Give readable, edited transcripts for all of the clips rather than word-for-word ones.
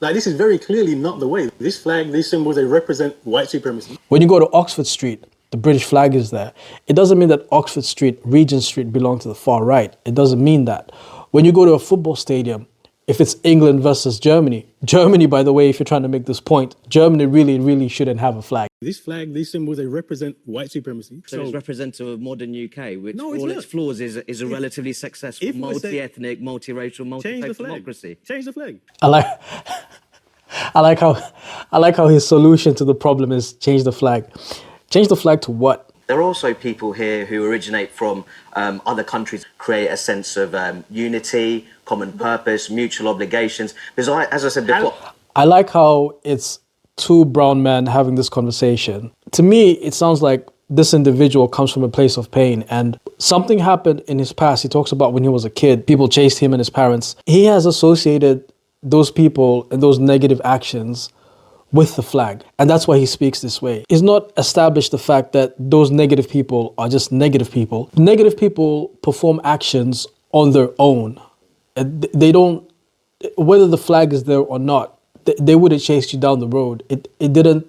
Like, this is very clearly not the way. This flag, these symbols, they represent white supremacy. When you go to Oxford Street, the British flag is there. It doesn't mean that Oxford Street, Regent Street belong to the far right. It doesn't mean that. When you go to a football stadium, if it's England versus Germany, by the way, if you're trying to make this point, Germany really shouldn't have a flag. This flag, these symbols, they represent white supremacy. So it's representative of modern UK, which No, it's all not. its flaws is a relatively successful, if we say- multi-ethnic, multiracial, Change the multi-faith flag. democracy. Change the flag. I like how his solution to the problem is change the flag. Change the flag to what? There are also people here who originate from other countries, create a sense of unity, common purpose, mutual obligations. Because as I said before... I like how it's two brown men having this conversation. To me, it sounds like this individual comes from a place of pain, and something happened in his past. He talks about when he was a kid, people chased him and his parents. He has associated those people and those negative actions with the flag. And that's why he speaks this way. He's not established the fact that those negative people are just negative people. Negative people perform actions on their own. They don't, whether the flag is there or not, they would have chased you down the road. It didn't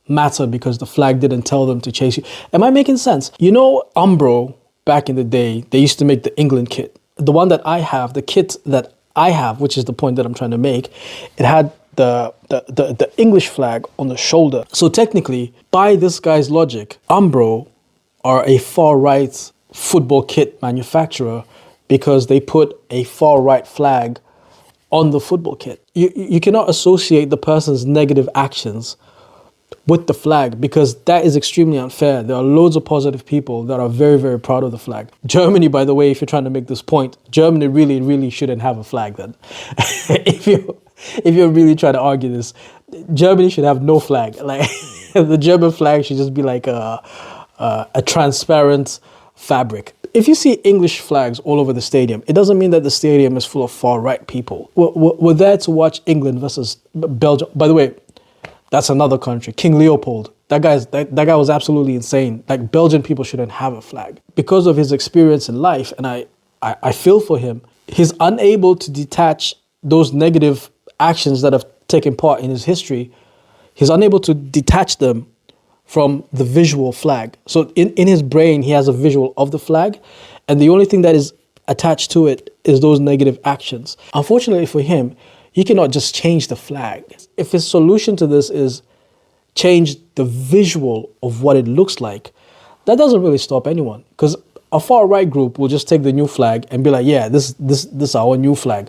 matter because the flag didn't tell them to chase you. Am I making sense? You know, Umbro, back in the day, they used to make the England kit. The one that I have, the kit that I have, which is the point that I'm trying to make, it had the English flag on the shoulder. So technically, by this guy's logic, Umbro are a far-right football kit manufacturer because they put a far-right flag on the football kit. You cannot associate the person's negative actions with the flag because that is extremely unfair. There are loads of positive people that are very proud of the flag. Germany, by the way, if you're trying to make this point, Germany really shouldn't have a flag then. if you're really trying to argue this, Germany should have no flag. Like the German flag should just be like a transparent fabric. If you see English flags all over the stadium, it doesn't mean that the stadium is full of far-right people. We're there to watch England versus Belgium. By the way, that's another country. King Leopold. That guy was absolutely insane. Like, Belgian people shouldn't have a flag. Because of his experience in life, and I feel for him, he's unable to detach those negative actions that have taken part in his history. He's unable to detach them from the visual flag. So in his brain, he has a visual of the flag, and the only thing that is attached to it is those negative actions. Unfortunately for him, he cannot just change the flag. If his solution to this is change the visual of what it looks like, that doesn't really stop anyone, because a far-right group will just take the new flag and be like, yeah, this is our new flag.